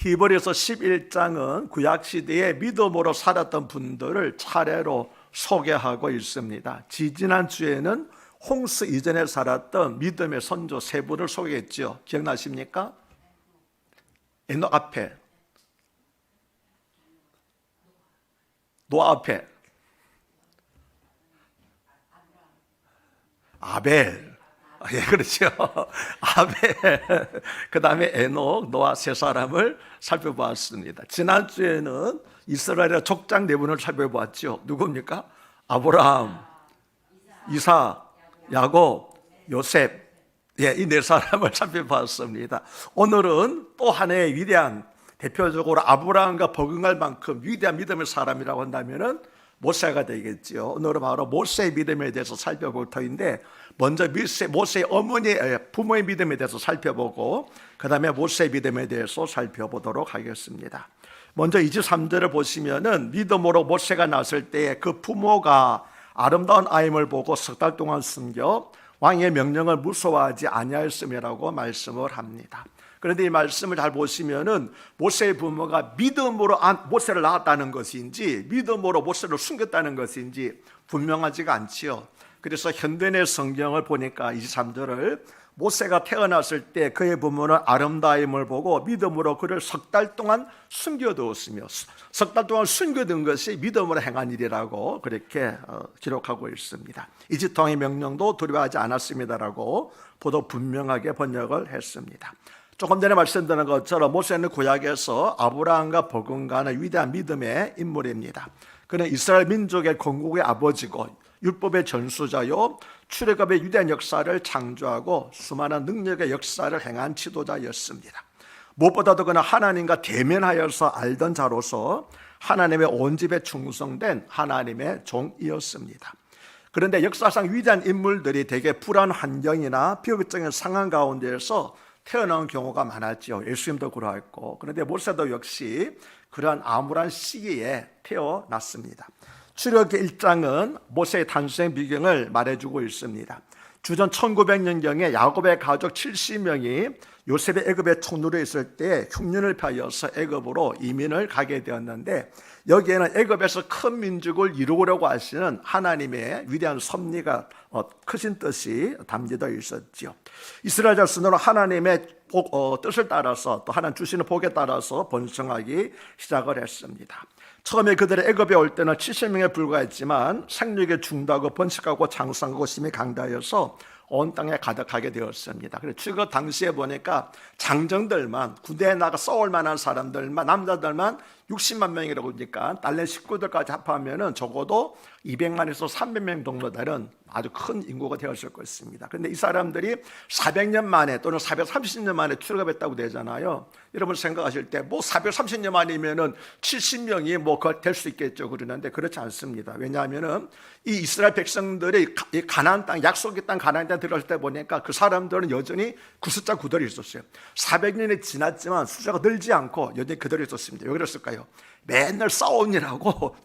히브리서 11장은 구약시대에 믿음으로 살았던 분들을 차례로 소개하고 있습니다. 지지난주에는 홍수 이전에 살았던 믿음의 선조 세 분을 소개했죠. 기억나십니까? 에녹 앞에, 노아 앞에, 아벨, 예, 그렇죠. 아벨, 그 다음에 에녹, 노아 세 사람을 살펴보았습니다. 지난주에는 이스라엘의 족장 네 분을 살펴보았죠. 누굽니까? 아브라함, 이삭, 야곱, 요셉, 예, 이 네 사람을 살펴보았습니다. 오늘은 또 하나의 위대한, 대표적으로 아브라함과 버금갈 만큼 위대한 믿음의 사람이라고 한다면은 모세가 되겠지요. 오늘은 바로 모세의 믿음에 대해서 살펴볼 터인데, 먼저 모세의 부모의 믿음에 대해서 살펴보고, 그 다음에 모세의 믿음에 대해서 살펴보도록 하겠습니다. 먼저 23절을 보시면은 믿음으로 모세가 났을 때 그 부모가 아름다운 아임을 보고 석 달 동안 숨겨 왕의 명령을 무서워하지 아니하였음이라고 말씀을 합니다. 그런데 이 말씀을 잘 보시면은 모세의 부모가 믿음으로 모세를 낳았다는 것인지 믿음으로 모세를 숨겼다는 것인지 분명하지가 않지요. 그래서 현대의 성경을 보니까 23절을 모세가 태어났을 때 그의 부모는 아름다움을 보고 믿음으로 그를 석 달 동안 숨겨두었으며, 석 달 동안 숨겨둔 것이 믿음으로 행한 일이라고 그렇게 기록하고 있습니다. 이집트왕의 명령도 두려워하지 않았습니다라고 보도 분명하게 번역을 했습니다. 조금 전에 말씀드린 것처럼 모세는 구약에서 아브라함과 버금가는 위대한 믿음의 인물입니다. 그는 이스라엘 민족의 건국의 아버지고 율법의 전수자요, 출애굽의 위대한 역사를 창조하고 수많은 능력의 역사를 행한 지도자였습니다. 무엇보다도 그는 하나님과 대면하여서 알던 자로서 하나님의 온 집에 충성된 하나님의 종이었습니다. 그런데 역사상 위대한 인물들이 대개 불안 환경이나 비극적인 상황 가운데에서 태어나는 경우가 많았죠. 예수님도 그러했고, 그런데 모세도 역시 그러한 암울한 시기에 태어났습니다. 출애굽기 1장은 모세의 탄생 배경을 말해주고 있습니다. 주전 1900년경에 야곱의 가족 70명이 요셉의 애굽에 총누려 있을 때 흉년을 피하여서 애굽으로 이민을 가게 되었는데, 여기에는 애굽에서 큰 민족을 이루려고 하시는 하나님의 위대한 섭리가 크신 뜻이 담겨져 있었죠. 이스라엘 자손으로 하나님의 뜻을 따라서, 또 하나님 주시는 복에 따라서 번성하기 시작을 했습니다. 처음에 그들의 애굽에 올 때는 70명에 불과했지만 생육이 중도하고 번식하고 장성하고 심히 강다하여서 온 땅에 가득하게 되었습니다. 그래서 출애굽 당시에 보니까 장정들만, 군대에 나가 싸울 만한 사람들만, 남자들만 60만 명이라고 하니까 딸내 식구들까지 합하면은 적어도 200만에서 300명 정도 되는 아주 큰 인구가 되었을 것입니다. 그런데 이 사람들이 400년 만에 또는 430년 만에 출애굽했다고 되잖아요. 여러분 생각하실 때 뭐 430년 만이면은 70명이 뭐 될 수 있겠죠. 그러는데 그렇지 않습니다. 왜냐하면은 이 이스라엘 백성들이 이 가나안 땅, 약속의 땅 가나안 땅 들어갈 때 보니까 그 사람들은 여전히 그 숫자 그대로 있었어요. 400년이 지났지만 숫자가 늘지 않고 여전히 그대로 있었습니다. 왜 그랬을까요? 맨날 싸움이라고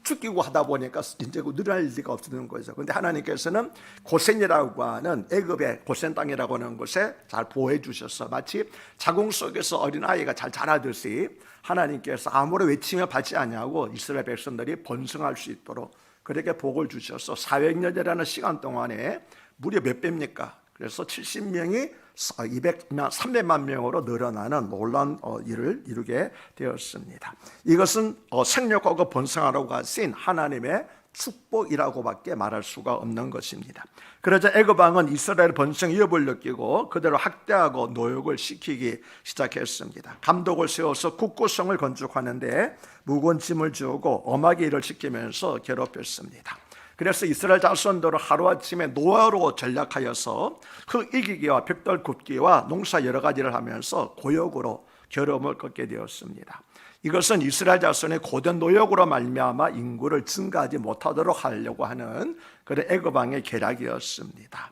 죽이고 하다 보니까 이제 늘어날 리가 없는 거죠. 그런데 하나님께서는 고센이라고 하는 애굽의 고센 땅이라고 하는 곳에 잘 보호해 주셔서 마치 자궁 속에서 어린아이가 잘 자라듯이 하나님께서 아무런 외침을 받지 아니하고 이스라엘 백성들이 번성할 수 있도록 그렇게 복을 주셔서 400년이라는 시간 동안에 무려 몇 배입니까? 그래서 70명이 300만 명으로 늘어나는 놀라운 일을 이루게 되었습니다. 이것은 생육하고 번성하라고 하신 하나님의 축복이라고밖에 말할 수가 없는 것입니다. 그러자 애굽 왕은 이스라엘 번성 위협을 느끼고 그대로 학대하고 노역을 시키기 시작했습니다. 감독을 세워서 국고성을 건축하는데 무거운 짐을 주고 엄하게 일을 시키면서 괴롭혔습니다. 그래서 이스라엘 자손들은 하루아침에 노아로 전락하여서 흙 이기기와 벽돌 굽기와 농사 여러 가지를 하면서 고역으로 겨름을 걷게 되었습니다. 이것은 이스라엘 자손의 고된 노역으로 말미암아 인구를 증가하지 못하도록 하려고 하는 그런 애굽 왕의 계략이었습니다.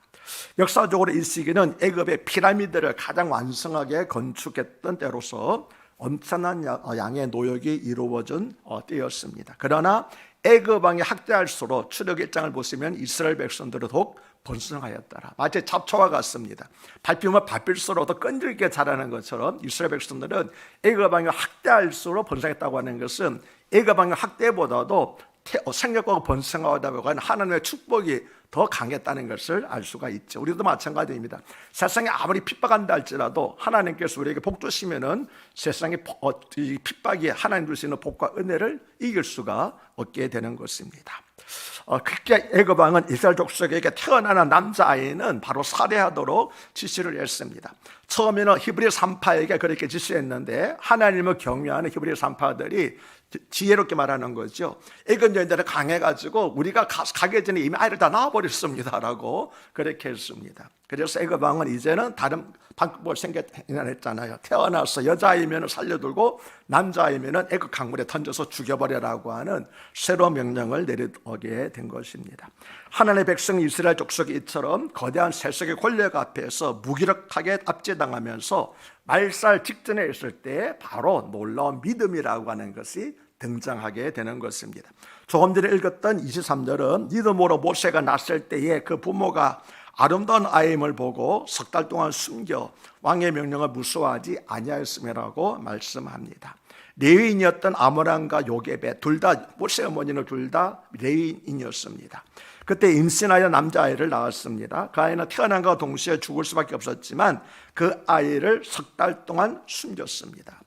역사적으로 이 시기는 애굽의 피라미드를 가장 완성하게 건축했던 때로서 엄청난 양의 노역이 이루어진 때였습니다. 그러나 애굽 왕이 학대할수록 출애굽 1장을 보시면 이스라엘 백성들은 더욱 번성하였더라. 마치 잡초와 같습니다. 밟히면 밟힐수록 더 끈질기게 자라는 것처럼 이스라엘 백성들은 애굽 왕이 학대할수록 번성했다고 하는 것은 애굽 왕의 학대보다도 생각과 번성하다 보면 하나님의 축복이 더 강했다는 것을 알 수가 있죠. 우리도 마찬가지입니다. 세상에 아무리 핍박한다 할지라도 하나님께서 우리에게 복 주시면은 세상의 핍박이 하나님 주시는 복과 은혜를 이길 수가 없게 되는 것입니다. 그렇게 애굽 왕은 이스라엘 족속에게 태어나는 남자아이는 바로 살해하도록 지시를 했습니다. 처음에는 히브리 산파에게 그렇게 지시했는데 하나님을 경외하는 히브리 산파들이 지혜롭게 말하는 거죠. 애굽 여인들은 강해가지고 우리가 가기 전에 이미 아이를 다 낳아버렸습니다라고 그렇게 했습니다. 그래서 애굽 왕은 이제는 다른 방법을 생각했잖아요. 태어나서 여자아이면 살려두고 남자아이면 애굽 강물에 던져서 죽여버려라고 하는 새로운 명령을 내려오게 된 것입니다. 하나님의 백성 이스라엘 족속이 이처럼 거대한 세속의 권력 앞에서 무기력하게 압제당하면서 말살 직전에 있을 때 바로 놀라운 믿음이라고 하는 것이 등장하게 되는 것입니다. 조금 전에 읽었던 23절은 믿음으로 모세가 낳았을 때에 그 부모가 아름다운 아임을 보고 석 달 동안 숨겨 왕의 명령을 무서워하지 아니하였음이라고 말씀합니다. 레위인이었던 아므람과 요게벳 둘 다 모세 어머니는 둘 다 레위인이었습니다. 그때 임신하여 남자아이를 낳았습니다. 그 아이는 태어난과 동시에 죽을 수밖에 없었지만 그 아이를 석 달 동안 숨겼습니다.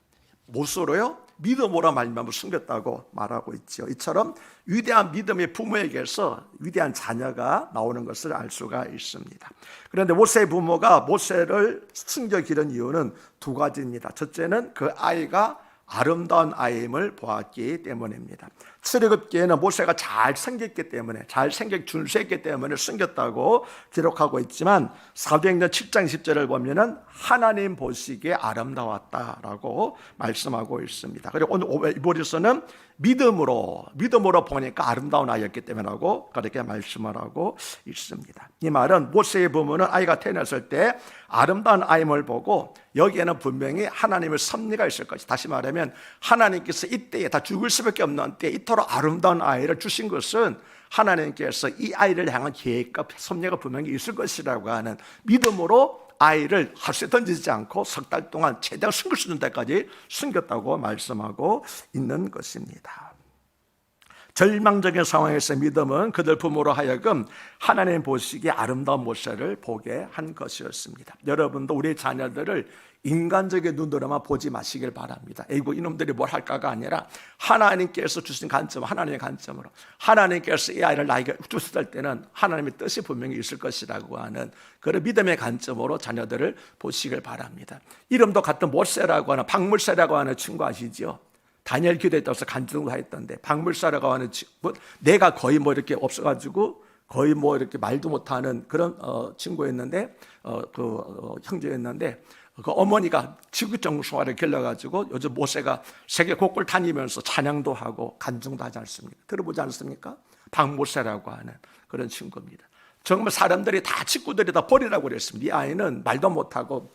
무엇으로요? 믿음으로 말미암아 숨겼다고 말하고 있죠. 이처럼 위대한 믿음의 부모에게서 위대한 자녀가 나오는 것을 알 수가 있습니다. 그런데 모세의 부모가 모세를 숨겨 기른 이유는 두 가지입니다. 첫째는 그 아이가 아름다운 아이임을 보았기 때문입니다. 출애굽기에는 모세가 잘생겼기 때문에 잘생겨 준수했기 때문에 숨겼다고 기록하고 있지만 사도행전 7장 10절을 보면은 하나님 보시기에 아름다웠다라고 말씀하고 있습니다. 그리고 오늘 이보리서는 믿음으로 보니까 아름다운 아이였기 때문이라고 그렇게 말씀을 하고 있습니다. 이 말은 모세의 부모는 아이가 태어났을 때 아름다운 아임을 보고 여기에는 분명히 하나님의 섭리가 있을 것이, 다시 말하면 하나님께서 이때에 다 죽을 수밖에 없는 때 이토록 아름다운 아이를 주신 것은 하나님께서 이 아이를 향한 계획과 섭리가 분명히 있을 것이라고 하는 믿음으로 아이를 하수에 던지지 않고 석 달 동안 최대한 숨길 수 있는 데까지 숨겼다고 말씀하고 있는 것입니다. 절망적인 상황에서 믿음은 그들 부모로 하여금 하나님 보시기에 아름다운 모세를 보게 한 것이었습니다. 여러분도 우리 자녀들을 인간적인 눈으로만 보지 마시길 바랍니다. 에이구 이놈들이 뭘 할까가 아니라 하나님께서 주신 관점, 하나님의 관점으로 하나님께서 이 아이를 나에게 주셨을 때는 하나님의 뜻이 분명히 있을 것이라고 하는 그런 믿음의 관점으로 자녀들을 보시길 바랍니다. 이름도 같은 모세라고 하는 박물세라고 하는 친구 아시죠? 다니엘 기도에 따라서 간증을 했던데 박물사라고 하는 친구, 내가 거의 이렇게 없어가지고 거의 이렇게 말도 못하는 그런 친구였는데 형제였는데 그 어머니가 지구정성화를 길러가지고 요즘 모세가 세계 곳곳 다니면서 찬양도 하고 간증도 하지 않습니까? 들어보지 않습니까? 박모세라고 하는 그런 친구입니다. 정말 사람들이 다 친구들이 다 버리라고 그랬습니다. 이 아이는 말도 못하고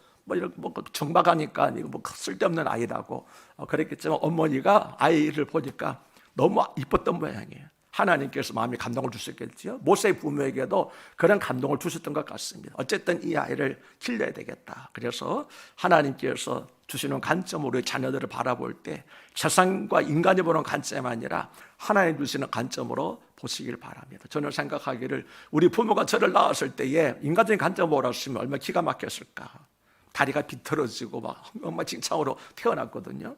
정박하니까 이거 쓸데없는 아이라고 그랬겠지만 어머니가 아이를 보니까 너무 이뻤던 모양이에요. 하나님께서 마음에 감동을 주셨겠지요. 모세의 부모에게도 그런 감동을 주셨던 것 같습니다. 어쨌든 이 아이를 길러야 되겠다. 그래서 하나님께서 주시는 관점으로 자녀들을 바라볼 때 세상과 인간이 보는 관점이 아니라 하나님 주시는 관점으로 보시길 바랍니다. 저는 생각하기를 우리 부모가 저를 낳았을 때에 인간적인 관점으로 보았으면 얼마나 기가 막혔을까. 다리가 비틀어지고 막 엉망진창으로 태어났거든요.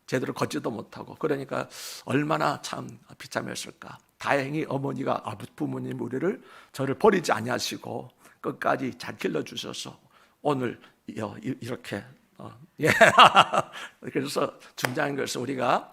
제대로 걷지도 못하고. 그러니까 얼마나 참 비참했을까. 다행히 어머니가 부모님 우리를 저를 버리지 아니하시고 끝까지 잘 길러주셔서 오늘 이렇게 그래서 중요한 것은 우리가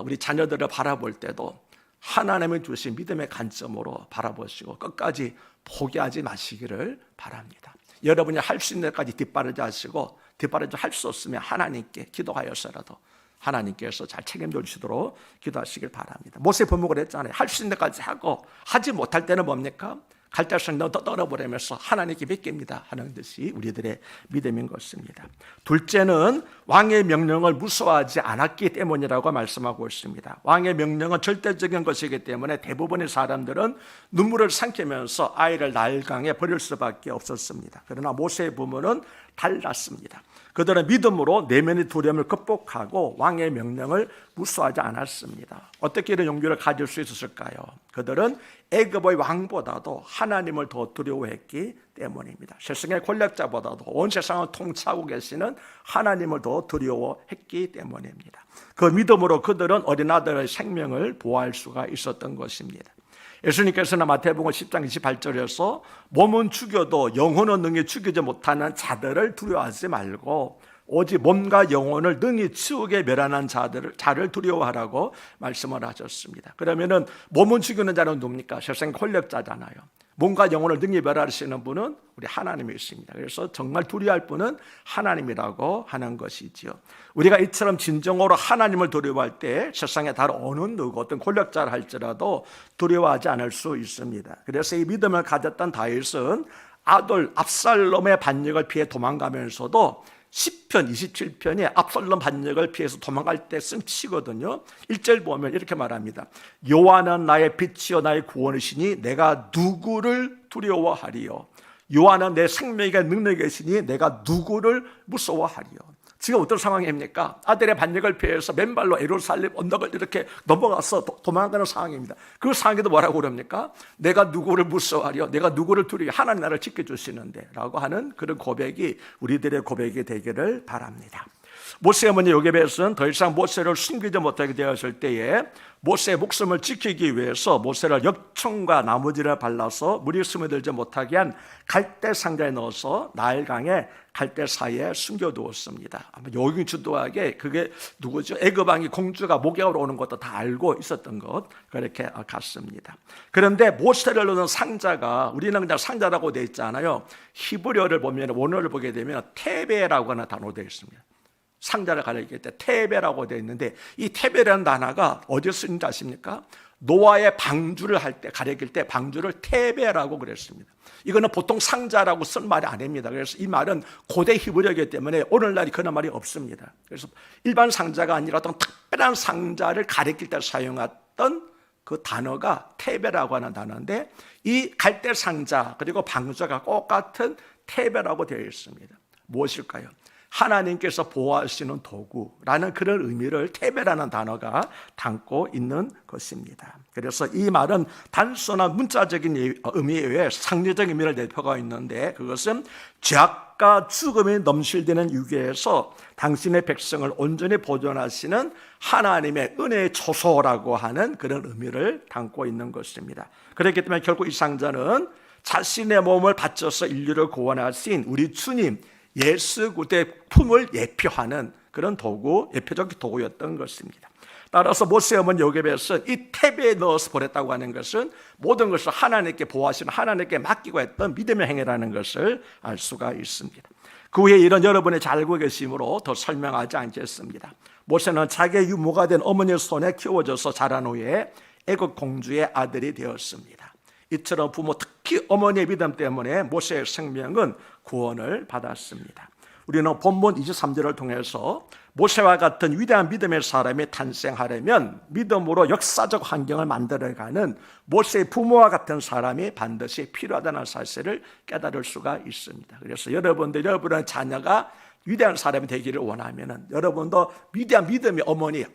우리 자녀들을 바라볼 때도 하나님이 주신 믿음의 관점으로 바라보시고 끝까지 포기하지 마시기를 바랍니다. 여러분이 할 수 있는 데까지 뒷바라지 하시고 뒷바라지 할 수 없으면 하나님께 기도하여서라도 하나님께서 잘 책임져 주시도록 기도하시길 바랍니다. 모세 부모가 그랬잖아요. 할 수 있는 데까지 하고 하지 못할 때는 뭡니까? 갈대를 떨어버리면서 하나님께 맡깁니다 하는 것이 우리들의 믿음인 것입니다. 둘째는 왕의 명령을 무서워하지 않았기 때문이라고 말씀하고 있습니다. 왕의 명령은 절대적인 것이기 때문에 대부분의 사람들은 눈물을 삼키면서 아이를 나일강에 버릴 수밖에 없었습니다. 그러나 모세의 부모는 달랐습니다. 그들은 믿음으로 내면의 두려움을 극복하고 왕의 명령을 무서워하지 않았습니다. 어떻게 이런 용기를 가질 수 있었을까요? 그들은 애굽의 왕보다도 하나님을 더 두려워했기 때문입니다. 세상의 권력자보다도 온 세상을 통치하고 계시는 하나님을 더 두려워했기 때문입니다. 그 믿음으로 그들은 어린 아들의 생명을 보호할 수가 있었던 것입니다. 예수님께서는 마태복음 10장 28절에서 몸은 죽여도 영혼은 능히 죽이지 못하는 자들을 두려워하지 말고 오직 몸과 영혼을 능히 치우게 멸하는 자를 두려워하라고 말씀을 하셨습니다. 그러면은 몸은 죽이는 자는 누굽니까? 세상 권력자잖아요. 몸과 영혼을 능히 멸하시는 분은 우리 하나님이십니다. 그래서 정말 두려워할 분은 하나님이라고 하는 것이지요. 우리가 이처럼 진정으로 하나님을 두려워할 때 세상에 다른 어느 누구 어떤 권력자를 할지라도 두려워하지 않을 수 있습니다. 그래서 이 믿음을 가졌던 다윗은 아들 압살롬의 반역을 피해 도망가면서도 시편 27편이 압살롬 반역을 피해서 도망갈 때 쓴 시거든요. 1절 보면 이렇게 말합니다. 여호와는 나의 빛이요 나의 구원이시니 내가 누구를 두려워하리요. 여호와는 내 생명의 능력이시니 내가 누구를 무서워하리요. 지금 어떤 상황입니까? 아들의 반역을 피해서 맨발로 예루살렘 언덕을 이렇게 넘어가서 도망가는 상황입니다. 그 상황에도 뭐라고 그럽니까? 내가 누구를 무서워하려? 내가 누구를 두려워? 하나님 나를 지켜주시는데 라고 하는 그런 고백이 우리들의 고백이 되기를 바랍니다. 모세 어머니 요게벳은 더 이상 모세를 숨기지 못하게 되었을 때에 모세의 목숨을 지키기 위해서 모세를 역청과 나무지를 발라서 물이 스며들지 못하게 한 갈대 상자에 넣어서 나일강에 갈대 사이에 숨겨두었습니다. 아마 요긴주도하게 그게 누구죠? 애굽 왕이 공주가 목욕하러 오는 것도 다 알고 있었던 것 그렇게 같습니다. 그런데 모세를 넣는 상자가 우리는 그냥 상자라고 되어 있잖아요. 히브리어를 보면 원어를 보게 되면 테베라고 하는 단어로 되어 있습니다. 상자를 가리킬 때 테베라고 되어 있는데 이 테베라는 단어가 어디에 쓰는지 아십니까? 노아의 방주를 할 때 가리킬 때 방주를 테베라고 그랬습니다. 이거는 보통 상자라고 쓴 말이 아닙니다. 그래서 이 말은 고대 히브리어이기 때문에 오늘날 그런 말이 없습니다. 그래서 일반 상자가 아니라 어떤 특별한 상자를 가리킬 때 사용했던 그 단어가 테베라고 하는 단어인데 이 갈대 상자 그리고 방주가 똑같은 테베라고 되어 있습니다. 무엇일까요? 하나님께서 보호하시는 도구라는 그런 의미를 테베라는 단어가 담고 있는 것입니다. 그래서 이 말은 단순한 문자적인 의미 외에 상대적 의미를 내포하고 있는데 그것은 죄악과 죽음이 넘실대는 위기에서 당신의 백성을 온전히 보존하시는 하나님의 은혜의 초소라고 하는 그런 의미를 담고 있는 것입니다. 그렇기 때문에 결국 이 상자는 자신의 몸을 바쳐서 인류를 구원하신 우리 주님 예수 그리스도의 품을 예표하는 그런 도구, 예표적 도구였던 것입니다. 따라서 모세 어머니 요게벳은 이 테베에 넣어서 보냈다고 하는 것은 모든 것을 하나님께 보호하시는 하나님께 맡기고 했던 믿음의 행위라는 것을 알 수가 있습니다. 그 후에 이런 여러분이 잘 알고 계시므로 더 설명하지 않겠습니다. 모세는 자기의 유모가 된 어머니의 손에 키워져서 자란 후에 애굽 공주의 아들이 되었습니다. 이처럼 부모 특히 어머니의 믿음 때문에 모세의 생명은 구원을 받았습니다. 우리는 본문 23절을 통해서 모세와 같은 위대한 믿음의 사람이 탄생하려면 믿음으로 역사적 환경을 만들어가는 모세의 부모와 같은 사람이 반드시 필요하다는 사실을 깨달을 수가 있습니다. 그래서 여러분의 자녀가 위대한 사람이 되기를 원하면 여러분도 위대한 믿음의 어머니,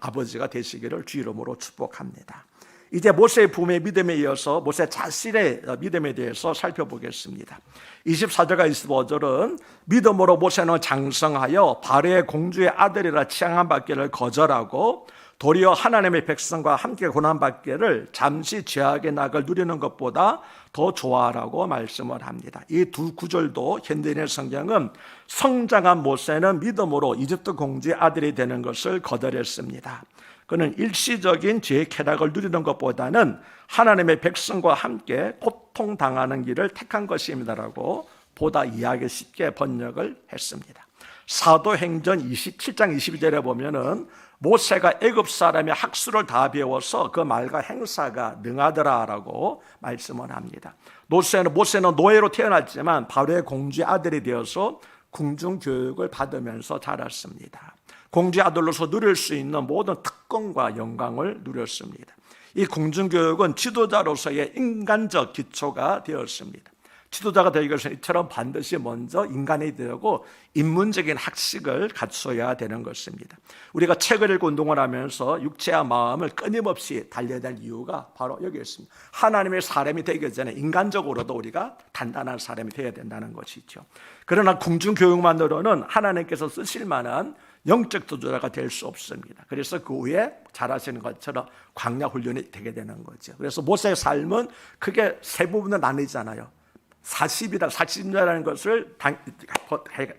아버지가 되시기를 주 이름으로 축복합니다. 이제 모세의 부모의 믿음에 이어서 모세 자신의 믿음에 대해서 살펴보겠습니다. 24절과 25절은 믿음으로 모세는 장성하여 바로의 공주의 아들이라 취함받기를 거절하고 도리어 하나님의 백성과 함께 고난받기를 잠시 죄악의 낙을 누리는 것보다 더 좋아하라고 말씀을 합니다. 이 두 구절도 현대인의 성경은 성장한 모세는 믿음으로 이집트 공주의 아들이 되는 것을 거절했습니다. 그는 일시적인 죄의 쾌락을 누리는 것보다는 하나님의 백성과 함께 고통당하는 길을 택한 것입니다라고 보다 이해하기 쉽게 번역을 했습니다. 사도행전 27장 22절에 보면은 모세가 애굽 사람의 학수를 다 배워서 그 말과 행사가 능하더라라고 말씀을 합니다. 모세는 노예로 태어났지만 바로의 공주의 아들이 되어서 궁중 교육을 받으면서 자랐습니다. 공주의 아들로서 누릴 수 있는 모든 특권과 영광을 누렸습니다. 이 궁중 교육은 지도자로서의 인간적 기초가 되었습니다. 지도자가 되기 위해서는 이처럼 반드시 먼저 인간이 되고 인문적인 학식을 갖춰야 되는 것입니다. 우리가 책을 읽고 운동을 하면서 육체와 마음을 끊임없이 달려야 될 이유가 바로 여기 있습니다. 하나님의 사람이 되기 전에 인간적으로도 우리가 단단한 사람이 되어야 된다는 것이죠. 그러나 궁중교육만으로는 하나님께서 쓰실 만한 영적 지도자가 될 수 없습니다. 그래서 그 후에 잘 아시는 것처럼 광야 훈련이 되게 되는 거죠. 그래서 모세의 삶은 크게 세 부분으로 나뉘잖아요. 40년이라는 것을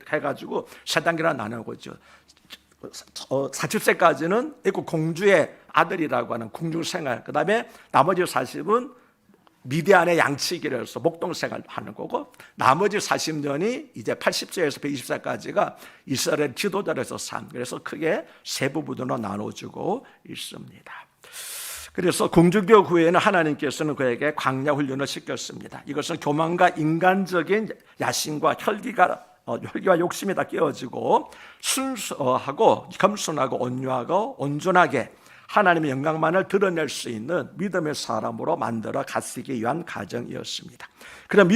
해가지고 세 단계로 나누고죠. 40세까지는 애굽 공주의 아들이라고 하는 궁중생활, 그 다음에 나머지 40은 미디안의 양치기로서 목동생활 하는 거고, 나머지 40년이 이제 80세에서 120세까지가 이스라엘 지도자로서 삶. 그래서 크게 세 부분으로 나눠주고 있습니다. 그래서 궁중교육 후에는 하나님께서는 그에게 광야 훈련을 시켰습니다. 이것은 교만과 인간적인 야심과 혈기와 욕심이 다 깨어지고 순수하고 겸손하고 온유하고 온전하게 하나님의 영광만을 드러낼 수 있는 믿음의 사람으로 만들어 가시기 위한 과정이었습니다. 그럼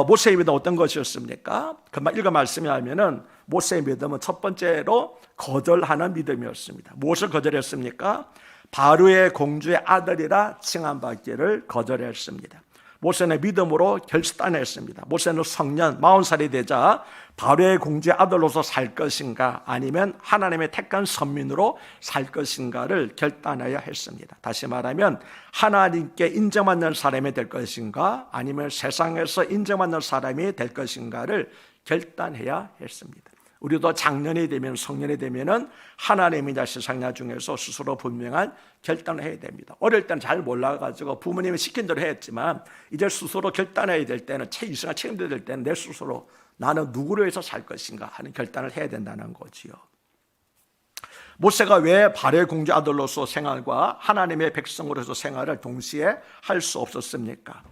모세의 믿음은 어떤 것이었습니까? 읽어 말씀이 하면은 모세의 믿음은 첫 번째로 거절하는 믿음이었습니다. 무엇을 거절했습니까? 바로의 공주의 아들이라 칭함받기를 거절했습니다. 모세는 믿음으로 결단했습니다. 모세는 성년 40살이 되자 바로의 공주의 아들로서 살 것인가 아니면 하나님의 택한 선민으로 살 것인가를 결단해야 했습니다. 다시 말하면 하나님께 인정받는 사람이 될 것인가 아니면 세상에서 인정받는 사람이 될 것인가를 결단해야 했습니다. 우리도 장년이 되면 성년이 되면은 하나님이냐 세상이냐 중에서 스스로 분명한 결단을 해야 됩니다. 어릴 때는 잘 몰라가지고 부모님이 시킨 대로 했지만 이제 스스로 결단해야 될 때는 이생을 책임져야 될 때는 내 스스로 나는 누구를 위해서 살 것인가 하는 결단을 해야 된다는 거지요. 모세가 왜 바로의 공주 아들로서 생활과 하나님의 백성으로서 생활을 동시에 할 수 없었습니까?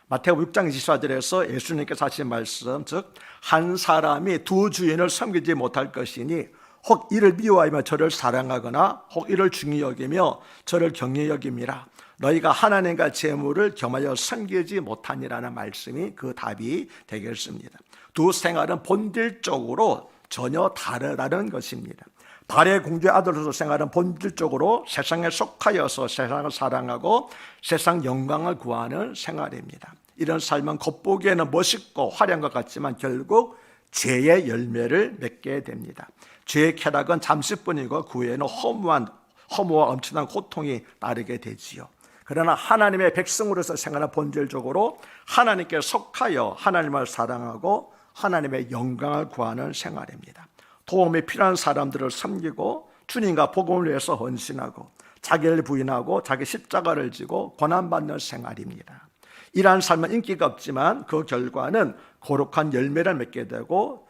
마태복음 6장 24절에서 예수님께서 하신 말씀, 즉 한 사람이 두 주인을 섬기지 못할 것이니 혹 이를 미워하며 저를 사랑하거나 혹 이를 중히 여기며 저를 경히 여김이라. 너희가 하나님과 재물을 겸하여 섬기지 못하니라는 말씀이 그 답이 되겠습니다. 두 생활은 본질적으로 전혀 다르다는 것입니다. 바로의 공주의 아들로서 생활은 본질적으로 세상에 속하여서 세상을 사랑하고 세상 영광을 구하는 생활입니다. 이런 삶은 겉보기에는 멋있고 화려한 것 같지만 결국 죄의 열매를 맺게 됩니다. 죄의 쾌락은 잠시뿐이고 그 후에는 허무와 엄청난 고통이 따르게 되지요. 그러나 하나님의 백성으로서 생활은 본질적으로 하나님께 속하여 하나님을 사랑하고 하나님의 영광을 구하는 생활입니다. 도움이 필요한 사람들을 섬기고 주님과 복음을 위해서 헌신하고 자기를 부인하고 자기 십자가를 지고 고난받는 생활입니다. 이러한 삶은 인기가 없지만 그 결과는 거룩한 열매를 맺게 되고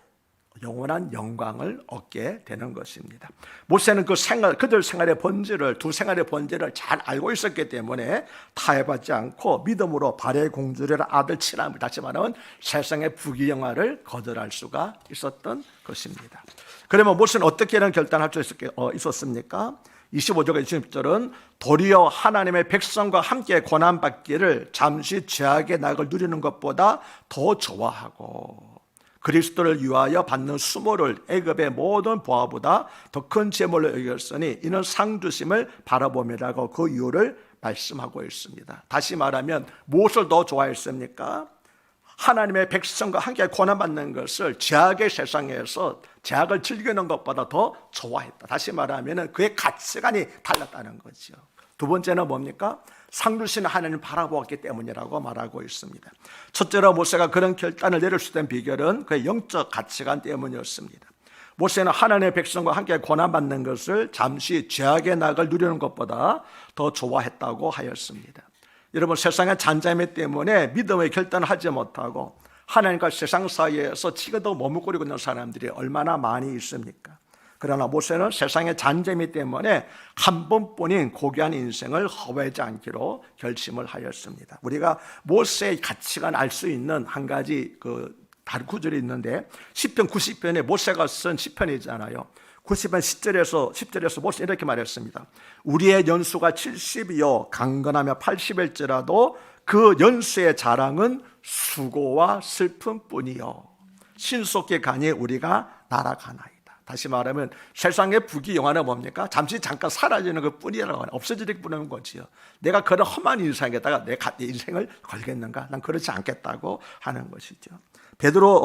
영원한 영광을 얻게 되는 것입니다. 모세는 그들 생활의 본질을, 두 생활의 본질을 잘 알고 있었기 때문에 타협하지 않고 믿음으로 바로의 공주의 아들 칭함을, 다시 말하면 세상의 부귀영화를 거절할 수가 있었던 것입니다. 그러면 모세는 어떻게 이런 결단할 수 있었습니까? 25절과 26절은 도리어 하나님의 백성과 함께 고난받기를 잠시 죄악의 낙을 누리는 것보다 더 좋아하고 그리스도를 위하여 받는 수모를 애굽의 모든 보화보다 더 큰 재물로 여겼으니 이는 상 주심을 바라봄이라고 그 이유를 말씀하고 있습니다. 다시 말하면 무엇을 더 좋아했습니까? 하나님의 백성과 함께 고난받는 것을 죄악의 세상에서 죄악을 즐기는 것보다 더 좋아했다. 다시 말하면 그의 가치관이 달랐다는 거죠. 두 번째는 뭡니까? 상 주시는 하나님을 바라보았기 때문이라고 말하고 있습니다. 첫째로 모세가 그런 결단을 내릴 수 있는 비결은 그의 영적 가치관 때문이었습니다. 모세는 하나님의 백성과 함께 고난받는 것을 잠시 죄악의 낙을 누리는 것보다 더 좋아했다고 하였습니다. 여러분, 세상의 잔재미 때문에 믿음의 결단을 하지 못하고 하나님과 세상 사이에서 치고도 머뭇거리고 있는 사람들이 얼마나 많이 있습니까? 그러나 모세는 세상의 잔재미 때문에 한 번뿐인 고귀한 인생을 허회하지 않기로 결심을 하였습니다. 우리가 모세의 가치가 알 수 있는 한 가지 다른 구절이 있는데 시편 90편에 모세가 쓴 시편이잖아요. 90편 10절에서 모세 이렇게 말했습니다. 우리의 연수가 70이요 강건하며 80일지라도 그 연수의 자랑은 수고와 슬픔뿐이요 신속히 가니 우리가 날아가나이다. 다시 말하면 세상의 부귀영화는 뭡니까? 잠시 잠깐 사라지는 것 뿐이라고 없어질 뿐인 거지요. 내가 그런 험한 인생에다가 내 인생을 걸겠는가? 난 그렇지 않겠다고 하는 것이죠.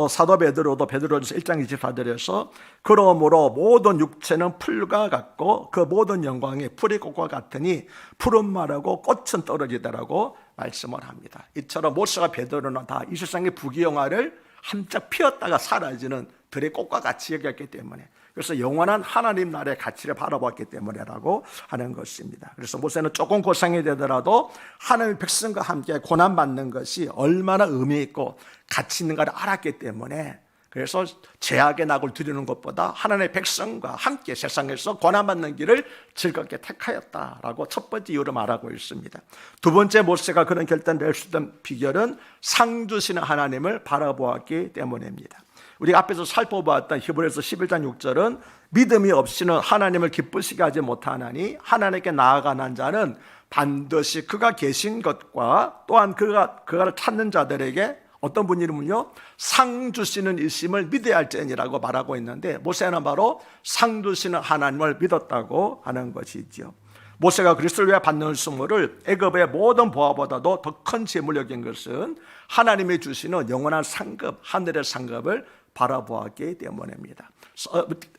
사도 베드로도 베드로전서 1장 24절에서 그러므로 모든 육체는 풀과 같고 그 모든 영광이 풀이 꽃과 같으니 풀은 마르고 꽃은 떨어지더라고 말씀을 합니다. 이처럼 모세와 베드로는 다 이 세상의 부귀영화를 한짝 피었다가 사라지는 들의 꽃과 같이 여겼기 때문에, 그래서 영원한 하나님 나라의 가치를 바라봤기 때문이라고 하는 것입니다. 그래서 모세는 조금 고생이 되더라도 하나님의 백성과 함께 고난받는 것이 얼마나 의미 있고 가치 있는가를 알았기 때문에, 그래서 죄악의 낙을 두려는 것보다 하나님의 백성과 함께 세상에서 고난받는 길을 즐겁게 택하였다라고 첫 번째 이유로 말하고 있습니다. 두 번째, 모세가 그런 결단을 낼 수 있던 비결은 상 주시는 하나님을 바라보았기 때문입니다. 우리가 앞에서 살펴보았던 히브리서 11장 6절은 믿음이 없이는 하나님을 기쁘시게 하지 못하나니 하나님께 나아가는 자는 반드시 그가 계신 것과 또한 그가를 찾는 자들에게 어떤 분이면요 상 주시는 이심을 믿어야 할지니라고 말하고 있는데, 모세는 바로 상 주시는 하나님을 믿었다고 하는 것이죠. 모세가 그리스도를 위해 받는 수모를 애굽의 모든 보화보다도 더 큰 재물로 여긴 것은 하나님이 주시는 영원한 상급, 하늘의 상급을 바라보았기 때문입니다.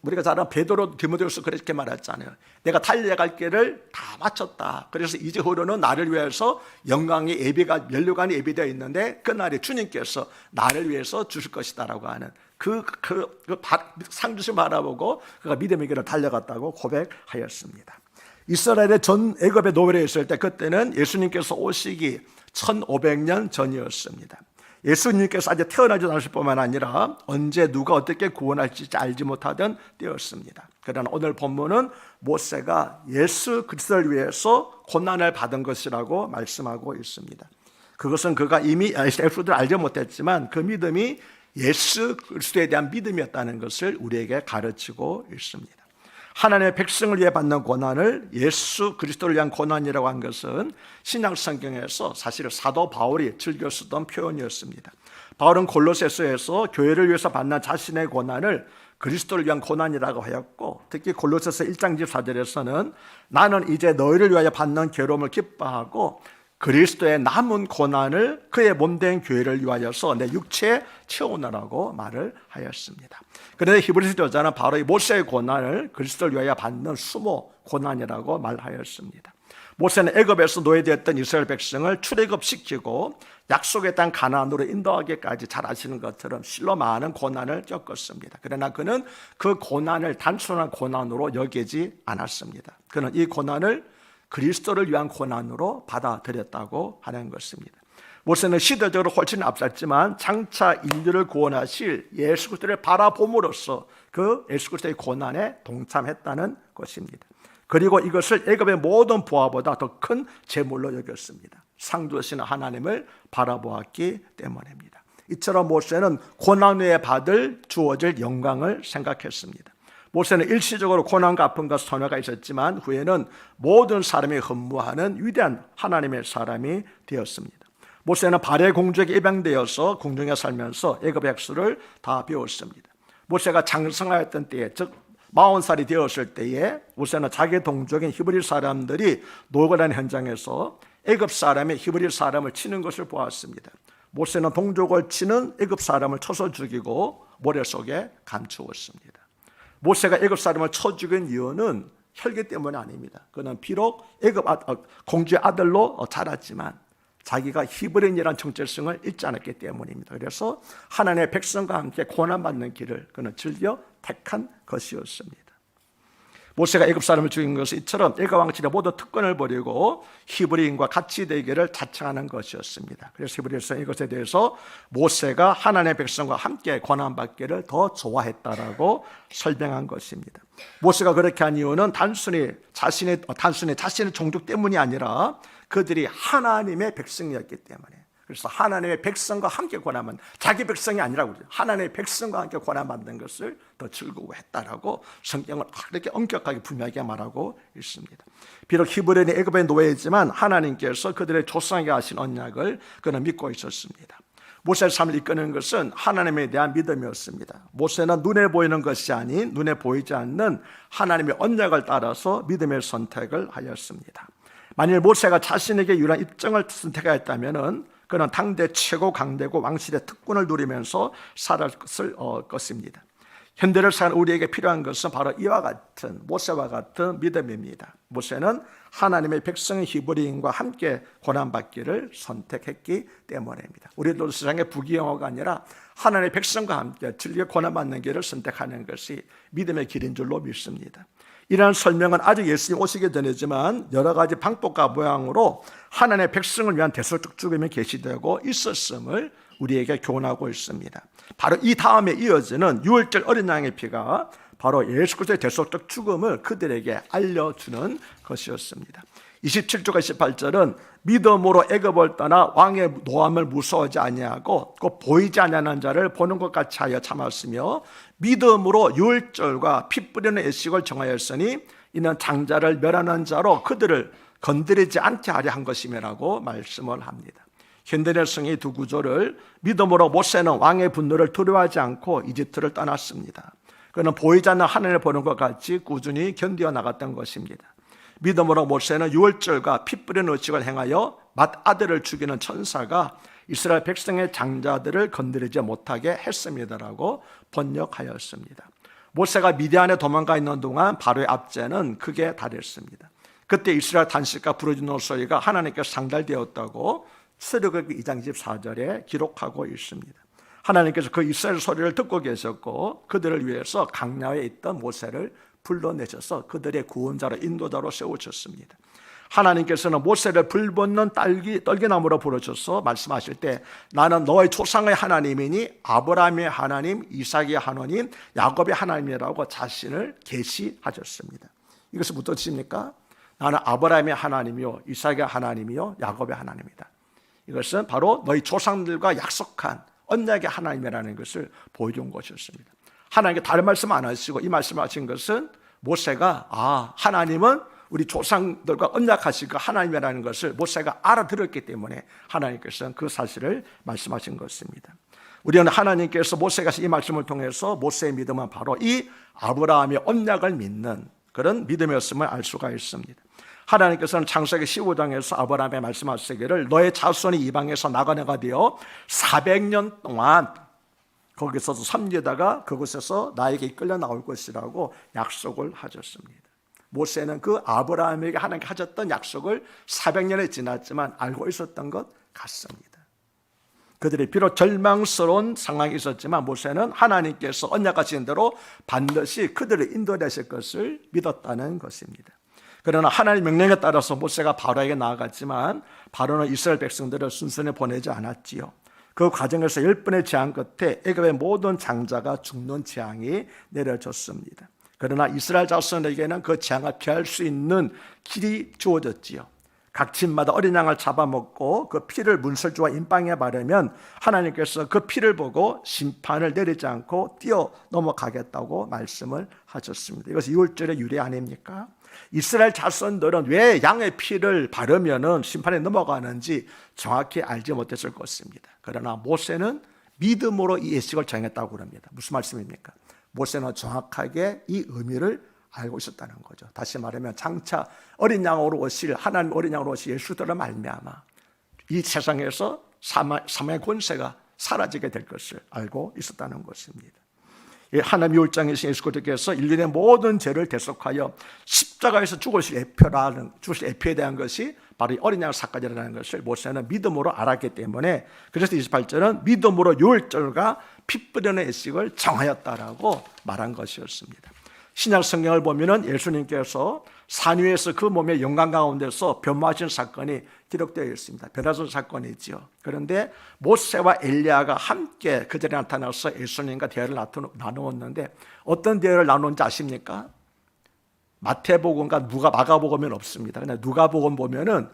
우리가 잘 아는 베드로 디모데후서 그렇게 말했잖아요. 내가 달려갈 길을 다 마쳤다. 그래서 이제후로는 나를 위해서 영광의 예비가 면류관이 예비되어 있는데 그날에 주님께서 나를 위해서 주실 것이다라고 하는 상 주심 바라보고 그가 믿음의 길을 달려갔다고 고백하였습니다. 이스라엘의 전 애굽의 노예로 있을 때, 그때는 예수님께서 오시기 1500년 전이었습니다. 예수님께서 아직 태어나지 않으실 뿐만 아니라 언제 누가 어떻게 구원할지 알지 못하던 때였습니다. 그러나 오늘 본문은 모세가 예수 그리스도를 위해서 고난을 받은 것이라고 말씀하고 있습니다. 그것은 그가 이미 예수를 알지 못했지만 그 믿음이 예수 그리스도에 대한 믿음이었다는 것을 우리에게 가르치고 있습니다. 하나님의 백성을 위해 받는 고난을 예수 그리스도를 위한 고난이라고 한 것은 신약 성경에서 사실 사도 바울이 즐겨 쓰던 표현이었습니다. 바울은 골로새서에서 교회를 위해서 받는 자신의 고난을 그리스도를 위한 고난이라고 하였고, 특히 골로새서 1장 14절에서는 나는 이제 너희를 위하여 받는 괴로움을 기뻐하고 그리스도의 남은 고난을 그의 몸된 교회를 위하여서 내 육체에 채우느라고 말을 하였습니다. 그런데 히브리서 저자는 바로 이 모세의 고난을 그리스도를 위하여 받는 수모 고난이라고 말하였습니다. 모세는 애굽에서 노예되었던 이스라엘 백성을 출애굽시키고 약속의 땅 가나안으로 인도하기까지 잘 아시는 것처럼 실로 많은 고난을 겪었습니다. 그러나 그는 그 고난을 단순한 고난으로 여기지 않았습니다. 그는 이 고난을 그리스도를 위한 고난으로 받아들였다고 하는 것입니다. 모세는 시대적으로 훨씬 앞섰지만 장차 인류를 구원하실 예수 그리스도를 바라봄으로써 그 예수 그리스도의 고난에 동참했다는 것입니다. 그리고 이것을 애굽의 모든 부하보다 더 큰 재물로 여겼습니다. 상 주시는 하나님을 바라보았기 때문입니다. 이처럼 모세는 고난 후에 주어질 영광을 생각했습니다. 모세는 일시적으로 고난과 아픔과 손해가 있었지만 후에는 모든 사람이 흠모하는 위대한 하나님의 사람이 되었습니다. 모세는 발의 공주에게 입양되어서 궁중에 살면서 애굽 백수를 다 배웠습니다. 모세가 장성하였던 때에, 즉 40살이 되었을 때에 모세는 자기 동족인 히브리 사람들이 노예라는 현장에서 애굽 사람이 히브리 사람을 치는 것을 보았습니다. 모세는 동족을 치는 애굽 사람을 쳐서 죽이고 모래 속에 감추었습니다. 모세가 애굽 사람을 쳐 죽인 이유는 혈기 때문이 아닙니다. 그는 비록 애굽 공주의 아들로 자랐지만 자기가 히브리인이라는 정체성을 잃지 않았기 때문입니다. 그래서 하나님의 백성과 함께 고난받는 길을 그는 즐겨 택한 것이었습니다. 모세가 애굽 사람을 죽인 것은 이처럼 애굽 왕실의 모든 특권을 버리고 히브리인과 같이 되기를 자청하는 것이었습니다. 그래서 히브리에서 이것에 대해서 모세가 하나님의 백성과 함께 권한받기를 더 좋아했다라고 설명한 것입니다. 모세가 그렇게 한 이유는 단순히 자신의 종족 때문이 아니라 그들이 하나님의 백성이었기 때문에, 그래서 하나님의 백성과 함께 권한받는, 자기 백성이 아니라고 그러죠. 하나님의 백성과 함께 권한받는 것을 더 즐거워했다라고 성경을 그렇게 엄격하게 분명하게 말하고 있습니다. 비록 히브리인이 애굽의 노예이지만 하나님께서 그들의 조상에게 하신 언약을 그는 믿고 있었습니다. 모세의 삶을 이끄는 것은 하나님에 대한 믿음이었습니다. 모세는 눈에 보이는 것이 아닌 눈에 보이지 않는 하나님의 언약을 따라서 믿음의 선택을 하였습니다. 만일 모세가 자신에게 유일한 입장을 선택하였다면 그는 당대 최고 강대국 왕실의 특권을 누리면서 살았을 것입니다. 현대를 사는 우리에게 필요한 것은 바로 이와 같은, 모세와 같은 믿음입니다. 모세는 하나님의 백성의 히브리인과 함께 고난받기를 선택했기 때문입니다. 우리도 세상의 부귀영화가 아니라 하나님의 백성과 함께 진리의 고난받는 길을 선택하는 것이 믿음의 길인 줄로 믿습니다. 이러한 설명은 아직 예수님 오시기 전이지만 여러 가지 방법과 모양으로 하나님의 백성을 위한 대속적 죽음이 계시되고 있었음을 우리에게 교훈하고 있습니다. 바로 이 다음에 이어지는 유월절 어린 양의 피가 바로 예수 그리스도의 대속적 죽음을 그들에게 알려주는 것이었습니다. 27절과 28절은 믿음으로 애굽을 떠나 왕의 노함을 무서워하지 아니하고 곧 보이지 아니하는 자를 보는 것 같이 하여 참았으며 믿음으로 유월절과 피 뿌리는 예식을 정하였으니 이는 장자를 멸하는 자로 그들을 건드리지 않게 하려 한 것임이라고 말씀을 합니다. 현대의 성의 두 구조를 믿음으로 모세는 왕의 분노를 두려워하지 않고 이집트를 떠났습니다. 그는 보이지 않는 하늘을 보는 것 같이 꾸준히 견디어 나갔던 것입니다. 믿음으로 모세는 유월절과 피 뿌리는 의식을 행하여 맏아들을 죽이는 천사가 이스라엘 백성의 장자들을 건드리지 못하게 했습니다라고 번역하였습니다. 모세가 미디안에 도망가 있는 동안 바로의 압제는 극에 달했습니다. 그때 이스라엘 단식과 부르짖는 소리가 하나님께 상달되었다고 출애굽기 2장 24절에 기록하고 있습니다. 하나님께서 그 이스라엘 소리를 듣고 계셨고 그들을 위해서 광야에 있던 모세를 불러내셔서 그들의 구원자로 인도자로 세우셨습니다. 하나님께서는 모세를 불붙는 떨기나무로 부르셔서 말씀하실 때 나는 너의 조상의 하나님이니 아브라함의 하나님, 이삭의 하나님, 야곱의 하나님이라고 자신을 계시하셨습니다. 이것이 무슨 뜻입니까? 나는 아브라함의 하나님이요, 이삭의 하나님이요, 야곱의 하나님이다. 이것은 바로 너희 조상들과 약속한 언약의 하나님이라는 것을 보여준 것이었습니다. 하나님께 다른 말씀 안 하시고 이 말씀하신 것은 모세가 하나님은 우리 조상들과 언약하신 그 하나님이라는 것을 모세가 알아들었기 때문에 하나님께서는 그 사실을 말씀하신 것입니다. 우리는 하나님께서 모세가 이 말씀을 통해서 모세의 믿음은 바로 이 아브라함의 언약을 믿는 그런 믿음이었음을 알 수가 있습니다. 하나님께서는 창세기 15장에서 아브라함에 말씀하시기를 너의 자손이 이방에서 나가네가 되어 400년 동안 거기서도 섬기다가 그곳에서 나에게 이끌려 나올 것이라고 약속을 하셨습니다. 모세는 그 아브라함에게 하나님께 하셨던 약속을 400년이 지났지만 알고 있었던 것 같습니다. 그들이 비록 절망스러운 상황이 있었지만 모세는 하나님께서 언약하신 대로 반드시 그들을 인도하실 것을 믿었다는 것입니다. 그러나 하나님의 명령에 따라서 모세가 바로에게 나아갔지만 바로는 이스라엘 백성들을 순순히 보내지 않았지요. 그 과정에서 10번의 재앙 끝에 애굽의 모든 장자가 죽는 재앙이 내려졌습니다. 그러나 이스라엘 자손에게는 그 재앙을 피할 수 있는 길이 주어졌지요. 각 집마다 어린 양을 잡아먹고 그 피를 문설주와 인방에 바르면 하나님께서 그 피를 보고 심판을 내리지 않고 뛰어 넘어가겠다고 말씀을 하셨습니다. 이것이 유월절의 유래 아닙니까? 이스라엘 자손들은 왜 양의 피를 바르면 심판에 넘어가는지 정확히 알지 못했을 것입니다. 그러나 모세는 믿음으로 이 예식을 정했다고 합니다. 무슨 말씀입니까? 모세는 정확하게 이 의미를 알고 있었다는 거죠. 다시 말하면 장차 어린 양으로 오실 하나님 어린 양으로 오실 예수들을 말미암아 이 세상에서 사망의 권세가 사라지게 될 것을 알고 있었다는 것입니다. 하나님 율장이신 예수 그리스도께서 인류의 모든 죄를 대속하여 십자가에서 죽으실 애표에 대한 것이 바로 이 어린 양 사건이라는 것을 모세는 믿음으로 알았기 때문에 그래서 28절은 믿음으로 유월절과 피 뿌리는 예식을 정하였다라고 말한 것이었습니다. 신약 성경을 보면은 예수님께서 산 위에서 그 몸의 영광 가운데서 변화하신 사건이 기록되어 있습니다. 변화하신 사건이지요. 그런데 모세와 엘리야가 함께 그 자리에 나타나서 예수님과 대화를 나누었는데 어떤 대화를 나누는지 아십니까? 마태복음과 마가복음은 없습니다. 그냥 누가복음 보면은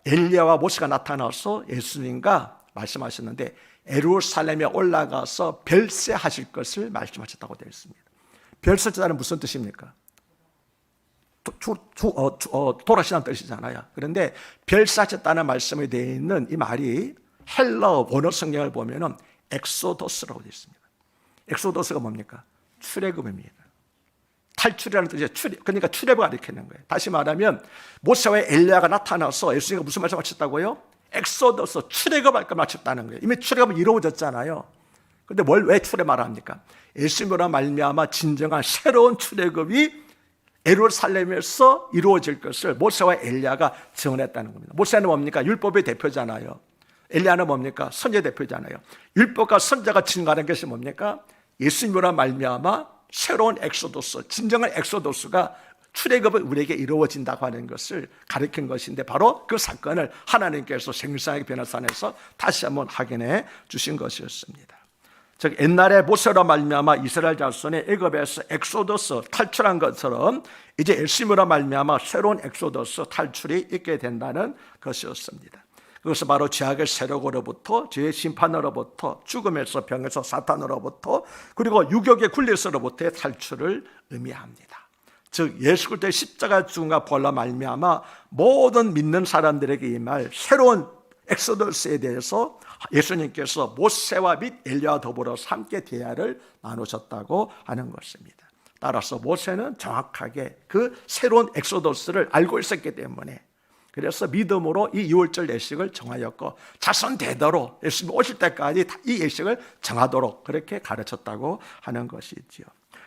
엘리야와 모세가 나타나서 예수님과 말씀하셨는데 예루살렘에 올라가서 별세하실 것을 말씀하셨다고 되어 있습니다. 별세자는 무슨 뜻입니까? 돌아가시다는 뜻이잖아요. 그런데 별세하셨다는 말씀에 되어 있는 이 말이 헬라어 원어 성경을 보면은 엑소더스라고 되어 있습니다. 엑소더스가 뭡니까? 출애굽입니다. 탈출이라는 뜻이에요. 그러니까 출애굽을 가리키는 거예요. 다시 말하면 모세와 엘리야가 나타나서 예수님이 무슨 말씀을 하셨다고요? 엑소더스, 출애굽할 걸 마쳤다는 거예요. 이미 출애굽은 이루어졌잖아요. 그런데 왜 출애굽을 합니까? 예수님으로 말미암아 진정한 새로운 출애굽이 예루살렘에서 이루어질 것을 모세와 엘리야가 증언했다는 겁니다. 모세는 뭡니까? 율법의 대표잖아요. 엘리야는 뭡니까? 선지의 대표잖아요. 율법과 선지자가 증거하는 것이 뭡니까? 예수님으로 말미암아 새로운 엑소도스, 진정한 엑소도스가 출애굽은 우리에게 이루어진다고 하는 것을 가리킨 것인데 바로 그 사건을 하나님께서 생생하게 변화산에서 다시 한번 확인해 주신 것이었습니다. 즉 옛날에 모세로 말미암아 이스라엘 자손이 애굽에서 엑소더스 탈출한 것처럼 이제 예수님으로 말미암아 새로운 엑소더스 탈출이 있게 된다는 것이었습니다. 그것은 바로 죄악의 세력으로부터, 죄의 심판으로부터, 죽음에서 병에서 사탄으로부터, 그리고 유격의 굴레에서로부터의 탈출을 의미합니다. 즉 예수 그리스도의 십자가 죽음과 부활로 말미암아 모든 믿는 사람들에게 임할 새로운 엑소더스에 대해서 예수님께서 모세와 및 엘리야와 더불어서 함께 대화를 나누셨다고 하는 것입니다. 따라서 모세는 정확하게 그 새로운 엑소더스를 알고 있었기 때문에 그래서 믿음으로 이 유월절 예식을 정하였고 자손 대대로 예수님 오실 때까지 이 예식을 정하도록 그렇게 가르쳤다고 하는 것이지요.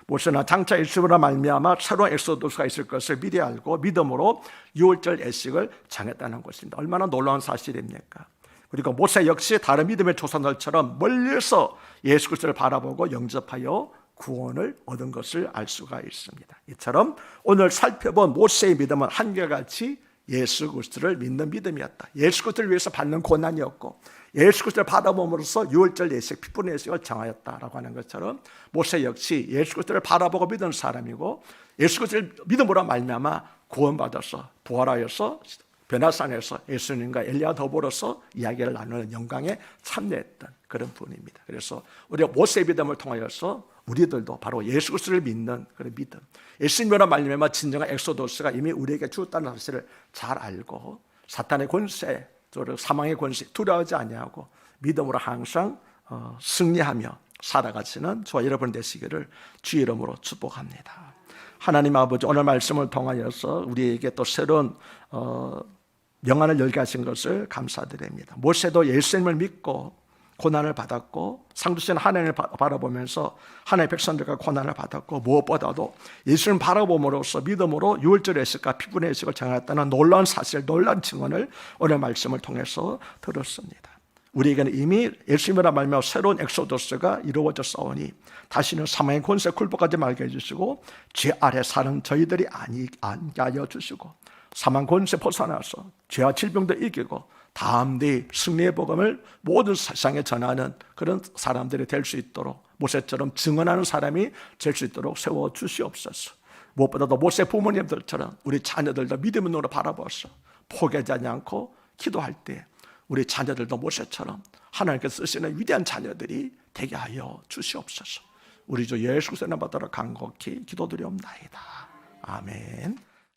모세는 장차 예수님으로 말미암아 새로운 엑소더스가 있을 것을 미리 알고 믿음으로 유월절 예식을 정했다는 것입니다. 얼마나 놀라운 사실입니까? 그리고 모세 역시 다른 믿음의 조상들처럼 멀리서 예수 그리스도를 바라보고 영접하여 구원을 얻은 것을 알 수가 있습니다. 이처럼 오늘 살펴본 모세의 믿음은 한결같이 예수 그리스도를 믿는 믿음이었다. 예수 그리스도를 위해서 받는 고난이었고 예수 그리스도를 받아봄으로써 유월절 예식, 피분의 예식을 정하였다라고 하는 것처럼 모세 역시 예수 그리스도를 바라보고 믿은 사람이고 예수 그리스도를 믿음으로 말미암아 구원받아서 부활하여서 변화산에서 예수님과 엘리야와 더불어서 이야기를 나누는 영광에 참여했던 그런 분입니다. 그래서 우리가 모세의 믿음을 통하여서 우리들도 바로 예수 그리스도를 믿는 그런 믿음, 예수님으로 말미암아 진정한 엑소더스가 이미 우리에게 주었다는 사실을 잘 알고 사탄의 권세, 사망의 권세 두려워하지 아니하고 믿음으로 항상 승리하며 살아가시는 저와 여러분 되시기를 주의 이름으로 축복합니다. 하나님 아버지, 오늘 말씀을 통하여서 우리에게 또 새로운 영안을 열게 하신 것을 감사드립니다. 모세도 예수님을 믿고 고난을 받았고 상주신 하나님을 바라보면서 하나님의 백성들과 고난을 받았고 무엇보다도 예수님을 바라봄으로써 믿음으로 유월절 예식과 피분의 예식을 정했다는 놀라운 사실, 놀라운 증언을 오늘 말씀을 통해서 들었습니다. 우리에게는 이미 예수님이라 말미암아 새로운 엑소더스가 이루어졌사오니 다시는 사망의 권세 굴복하지 말게 해주시고 죄 아래 사는 저희들이 아니게 하여 주시고 사망 권세 벗어나서 죄와 질병도 이기고 다음뒤 승리의 복음을 모든 세상에 전하는 그런 사람들이 될 수 있도록 모세처럼 증언하는 사람이 될 수 있도록 세워주시옵소서. 무엇보다도 모세 부모님들처럼 우리 자녀들도 믿음의 눈으로 바라보아서 포기하지 않고 기도할 때 우리 자녀들도 모세처럼 하나님께서 쓰시는 위대한 자녀들이 되게 하여 주시옵소서. 우리 주 예수 그리스도의 이름으로 간곡히 기도드리옵나이다. 아멘.